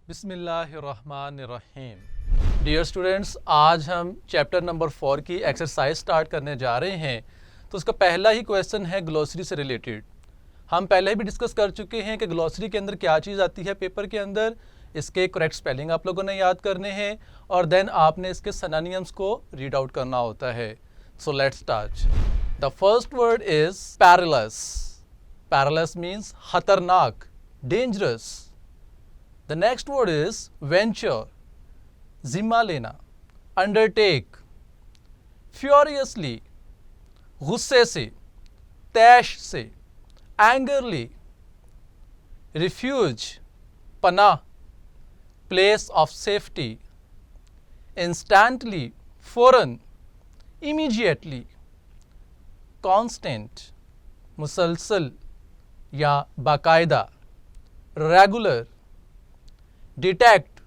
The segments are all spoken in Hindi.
बिस्मिल्लाहिर्रहमानिर्रहीम। डियर स्टूडेंट्स, आज हम चैप्टर नंबर 4 की एक्सरसाइज स्टार्ट करने जा रहे हैं। तो उसका पहला ही क्वेश्चन है ग्लोसरी से रिलेटेड। हम पहले भी डिस्कस कर चुके हैं कि ग्लोसरी के अंदर क्या चीज़ आती है पेपर के अंदर। इसके करेक्ट स्पेलिंग आप लोगों ने याद करने हैं और देन आपने इसके सिनोनिम्स को रीड आउट करना होता है। So let's start. The first word is पैरेलस। पैरेलस means खतरनाक, dangerous. The next word is venture, जिम्मा लेना, undertake, furiously, गुस्से से, तैश से, angrily, refuge, पनाह, place of safety, instantly, फौरन, immediately, constant, मुसलसल या बाकायदा, regular, डिटेक्ट,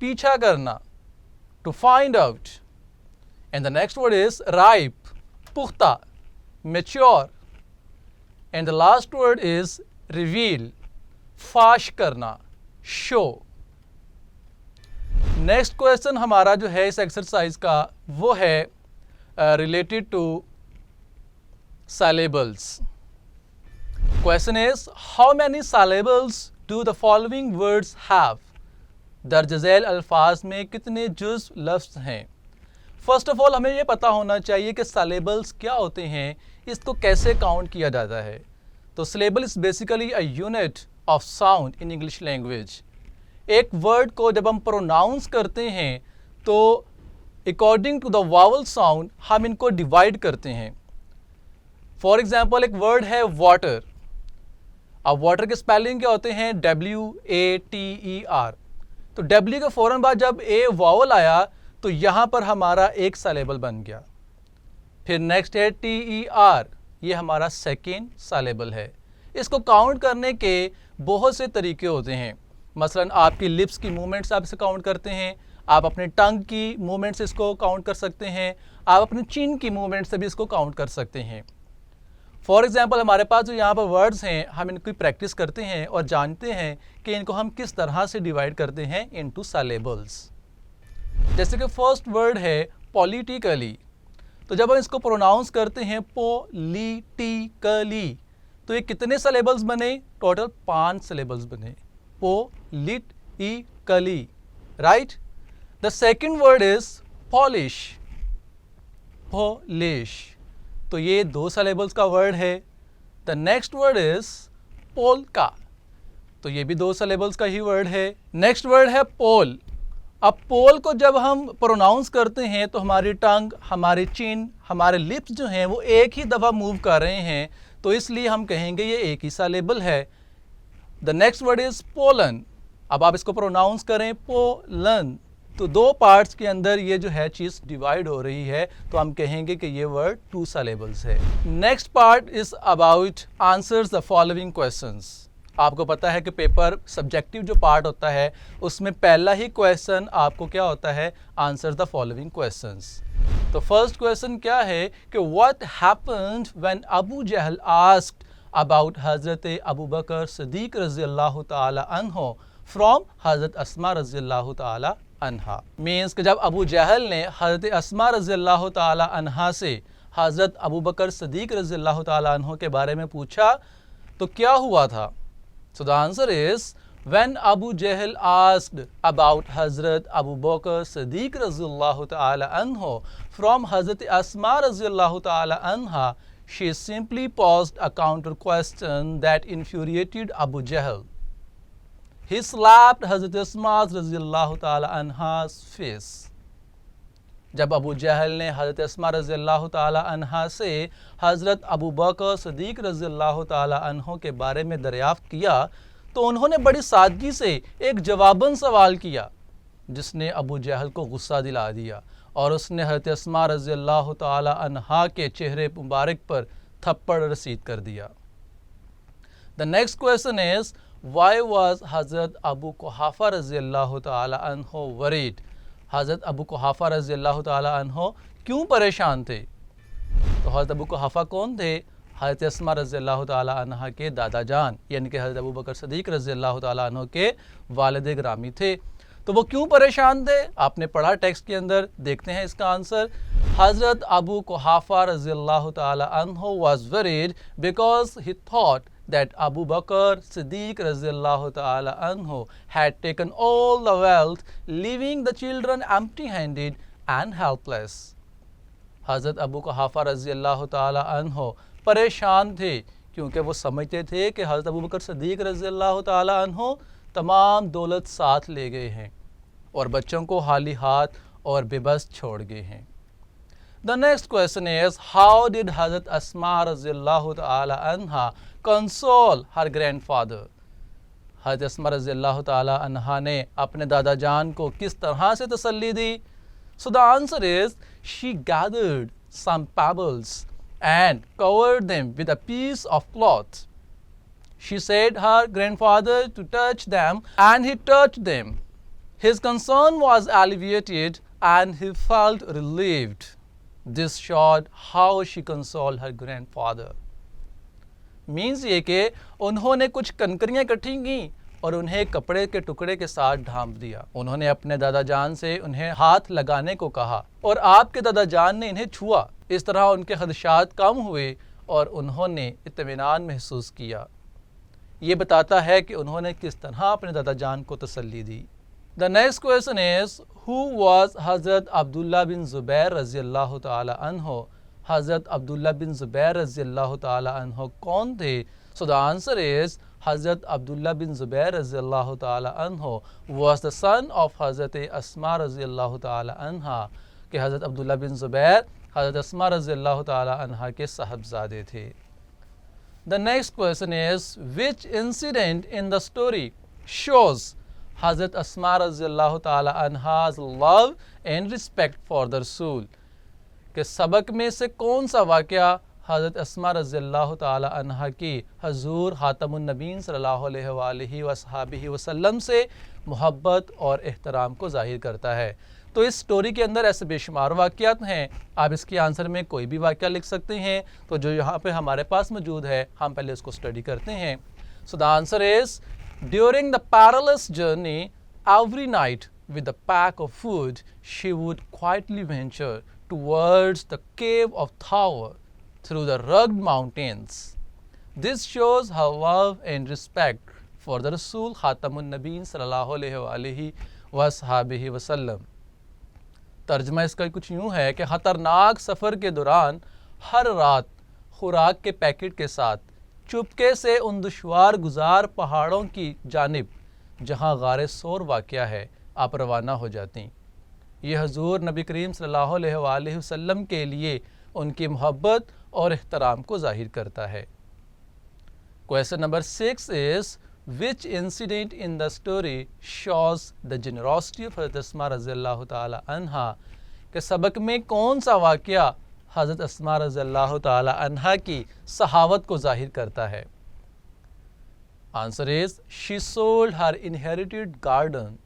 पीछा करना, to find out. And the next word is ripe, पुख्ता, mature. And the last word is reveal, फाश करना, शो। नेक्स्ट क्वेश्चन हमारा जो है इस एक्सरसाइज का वो है related to syllables. Question is, how many syllables do the following words have? दर्ज झैल अल्फाज में कितने जुज़ लफ्ज़ हैं? फर्स्ट ऑफ ऑल हमें ये पता होना चाहिए कि syllables क्या होते हैं, इसको कैसे काउंट किया जाता है। तो syllable is basically a unit of sound in English language. एक वर्ड को जब हम प्रोनाउंस करते हैं तो according to the vowel sound हम इनको डिवाइड करते हैं। फॉर एग्जाम्पल एक वर्ड है वाटर। अब वाटर के स्पेलिंग क्या होते हैं? WATER। तो W के फ़ौरन बाद जब ए वावल आया तो यहाँ पर हमारा एक syllable बन गया। फिर नेक्स्ट है TER, ये हमारा सेकेंड syllable है। इसको काउंट करने के बहुत से तरीके होते हैं। मसलन आपकी लिप्स की मूवमेंट्स आप इसे काउंट करते हैं, आप अपने टंग की मूवमेंट से इसको काउंट कर सकते हैं, आप अपने चिन की मूवमेंट से भी इसको काउंट कर सकते हैं। फॉर एग्जाम्पल हमारे पास जो यहाँ पर वर्ड्स हैं हम इनकी प्रैक्टिस करते हैं और जानते हैं कि इनको हम किस तरह से डिवाइड करते हैं इनटू syllables। जैसे कि फर्स्ट वर्ड है पॉलिटिकली। तो जब हम इसको प्रोनाउंस करते हैं पोलिटिकली तो ये कितने syllables बने? टोटल 5 syllables बने। Politically, right. The second word is polish, polish, तो ये 2 syllables का वर्ड है। The next word is polka, तो ये भी 2 syllables का ही वर्ड है। नेक्स्ट वर्ड है पोल। अब पोल को जब हम प्रोनाउंस करते हैं तो हमारी टंग, हमारे चिन, हमारे लिप्स जो हैं वो एक ही दफ़ा मूव कर रहे हैं, तो इसलिए हम कहेंगे ये एक ही syllable है। The next word is pollen. अब आप इसको प्रोनाउंस करें पोलन, तो 2 पार्ट्स के अंदर ये जो है चीज़ डिवाइड हो रही है, तो हम कहेंगे कि ये वर्ड 2 syllables है। Next part is about answers the following questions. आपको पता है कि पेपर सब्जेक्टिव जो पार्ट होता है उसमें पहला ही क्वेश्चन आपको क्या होता है? Answer the following questions. तो फर्स्ट क्वेश्चन क्या है कि what happened when Abu Jahl asked about हज़रत अबू बकर सिद्दीक रज़ियल्लाहु ताला अन्हु फ्रॉम हज़रत अस्मा रज़ियल्लाहु ताला अन्हा। मीन्स कि जब अबू जहल ने हज़रत अस्मा रज़ियल्लाहु ताला अन्हा से हज़रत अबू बकर सिद्दीक रज़ियल्लाहु ताला अन्हु के बारे में पूछा तो क्या हुआ था? सो the answer is when Abu Jahl asked about हज़रत अबू बकर सिद्दीक रज़ियल्लाहु ताला अन्हु फ्रॉम हज़रत अस्मा रज़ियल्लाहु ताला अन्हा, she simply posed a counter question that infuriated Abu Jahl. He slapped Hazrat Asma रज़ियल्लाहु ताला अन्हा's face. जब अबू जहल ने हज़रत अस्मा रज़ियल्लाहु ताला अन्हा से हज़रत अबू बकर सिद्दीक रज़ियल्लाहु ताला अन्हु के बारे में दरियाफ़्त किया तो उन्होंने बड़ी सादगी से एक जवाबन सवाल किया जिसने अबू जहल को गुस्सा दिला दिया और उसने हज़रत अस्मा रज़ियल्लाहु ताला अन्हा के चेहरे मुबारक पर थप्पड़ रसीद कर दिया। The next question is why was हज़रत अबू कुहाफ़ा रज़ियल्लाहु ताला अन्हु वरीड। हज़रत अबू कुहाफ़ा रज़ियल्लाहु ताला अन्हु क्यों परेशान थे? तो हज़रत अबू कुहाफ़ा कौन थे? हज़रत अस्मा रज़ियल्लाहु ताला अन्हा के दादा जान यानी कि हज़रत अबू बकर सदीक़ रज़ियल्लाहु ताला अन्हु के वालिद ग्रामी थे। तो वो क्यों परेशान थे? आपने पढ़ा टेक्स्ट के अंदर, देखते हैं इसका आंसर। हज़रत अबू कुहाफ़ा रज़ियल्लाहु ताला अन्हु was worried because he thought that Abu Bakr Siddiq radiallahu ta'ala anhu had taken all the wealth, leaving the children empty-handed and helpless. हज़रत अबू कुहाफ़ा रज़ियल्लाहु ताला अन्हु परेशान थे क्योंकि वो समझते थे कि हज़रत अबू बकर सिद्दीक़ रज़ियल्लाहु ताला अन्हु तमाम दौलत साथ ले गए हैं और बच्चों को खाली हाथ और बेबस छोड़ गए हैं। The next question is, how did Hazrat Asma रज़ियल्लाहु ताला अन्हा console her grandfather? हज़रत अस्मा रज़ियल्लाहु ताला अन्हा ने अपने दादा जान को किस तरह से तसल्ली दी? So the answer is, she gathered some pebbles and covered them with a piece of cloth. She said her grandfather to touch them and he touched them. His concern was alleviated and he felt relieved. This showed how she consoled her grandfather. Means ये कि उन्होंने कुछ कंकरियाँ इकट्ठी की और उन्हें कपड़े के टुकड़े के साथ ढांप दिया। उन्होंने अपने दादा जान से उन्हें हाथ लगाने को कहा और आपके दादा जान ने इन्हें छुआ। इस तरह उनके खदशात कम हुए और उन्होंने इत्मीनान महसूस किया। ये बताता है कि उन्होंने किस तरह अपने दादा जान को तसल्ली दी। The next question is, who was Hazrat Abdullah bin Zubair रज़ियल्लाहु ताला अन्हु? हज़रत अब्दुल्ला बिन ज़ुबैर रज़ियल्लाहु ताला अन्हु कौन थे? So the answer is, हज़रत अब्दुल्ला बिन ज़ुबैर रज़ियल्लाहु ताला अन्हु was the son of हज़रत अस्मा रज़ियल्लाहु ताला अन्हा कि हज़रत अब्दुल्ला बिन ज़ुबैर हज़रत अस्मा रज़ियल्लाहु ताला अन्हा के साहबजादे थे। The next question is, which incident in the story shows हज़रत अस्मा रज़ियल्लाहु ताला अन्हा's love and respect for the रसूल? कि सबक में से कौन सा वाक़या हज़रत अस्मा रज़ियल्लाहु ताला अन्हा की हज़ूर ख़ातमुन नबीन सल्लल्लाहु अलैहि वसल्लम वसल्लम से मोहब्बत और एहतराम को ज़ाहिर करता है? तो इस स्टोरी के अंदर ऐसे बेशुमार वाक़यात हैं, आप इसके आंसर में कोई भी वाक़या लिख सकते हैं। तो जो यहाँ पे हमारे पास मौजूद है हम पहले उसको स्टडी करते हैं। So the answer is, during the perilous journey every night with a pack of food she would quietly venture towards the cave of Thawr through the rugged mountains. This shows her love and respect for the Rasul Khatamun Nabeen sallallahu alaihi wasallam. तर्जमा इसका कुछ यूँ है कि ख़तरनाक सफ़र के दौरान हर रात खुराक के पैकेट के साथ चुपके से उन दुश्वार गुजार पहाड़ों की जानिब जहाँ गारे सोर वाक़या है आप रवाना हो जाती। ये हजूर नबी करीम सल्लल्लाहु अलैहि वसल्लम के लिए उनकी मोहब्बत और एहतराम को ज़ाहिर करता है। Question number 6 is, which incident in the story shows the generosity of हज़रत अस्मा रज़ियल्लाहु ताला अन्हा? के सबक में कौन सा वाक़या हज़रत अस्मा रज़ियल्लाहु ताला अन्हा की सहावत को ज़ाहिर करता है? Answer is, she sold her inherited garden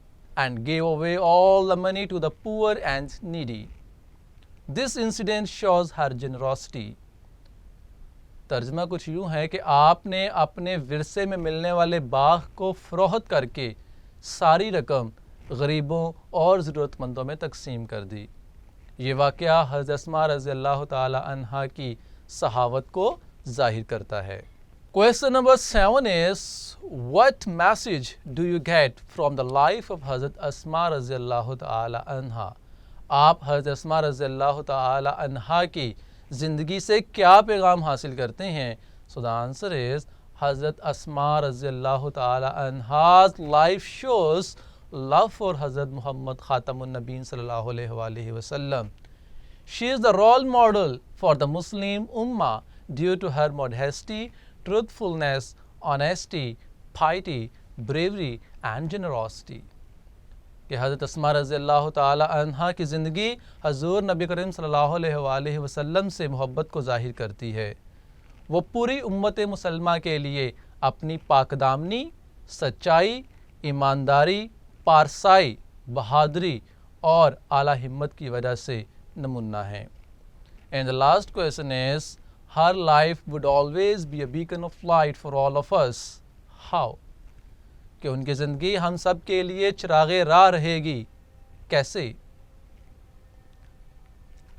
and gave away all the money to the poor and needy. This incident shows her generosity. तर्जमा कुछ यूँ है कि आपने अपने विरसे में मिलने वाले बाग को फ़रोख्त करके सारी रकम गरीबों और ज़रूरतमंदों में तकसीम कर दी। ये वाक़या हज़रत अस्मा रज़ियल्लाहु ताला अन्हा की सहावत को ज़ाहिर करता है। Question number 7 is, what message do you get from the life of Hazrat Asma रज़ियल्लाहु ताला अन्हा? आप हज़रत अस्मा रज़ियल्लाहु ताला अन्हा की ज़िंदगी से क्या पैगाम हासिल करते हैं? So the answer is, हज़रत अस्मा रज़ियल्लाहु ताला अन्हा's life shows love for हज़रत मोहम्मद ख़ातमुन नबीन सल्लल्लाहु अलैहि वसल्लम. She is the role model for the Muslim Ummah due to her modesty, truthfulness, honesty, piety, bravery and generosity. कि हज़रत अस्मा रज़ियल्लाहु ताला अन्हा की ज़िंदगी हज़ूर नबी करीम सल्लल्लाहु अलैहि वसल्लम से मोहब्बत को ज़ाहिर करती है। वो पूरी उम्मत मुसलमा के लिए अपनी पाकदामनी, सच्चाई, ईमानदारी, पारसाई, बहादुरी और आला हिम्मत की वजह से नमूना है। And the last question is, her life would always be a beacon of light for all of us. How? कि उनकी ज़िंदगी हम सब के लिए चिरागे राह रहेगी. कैसे?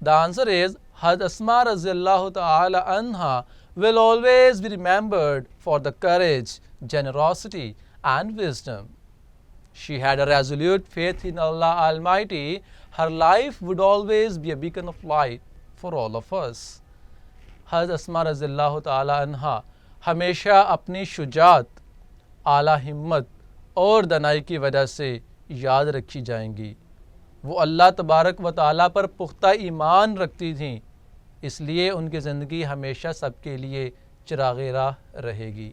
The answer is Hazrat Asma raziyallahu ta'ala anha will always be remembered for the courage, generosity and wisdom. She had a resolute faith in Allah Almighty. Her life would always be a beacon of light for all of us. Hazrat Asma raziyallahu ta'ala anha हमेशा अपनी शुजात, आला हिम्मत और दनाई की वजह से याद रखी जाएंगी. वो अल्लाह तबारक व ताला पर पुख्ता ईमान रखती थीं, इसलिए उनकी ज़िंदगी हमेशा सबके लिए चिरागे राह रहेगी.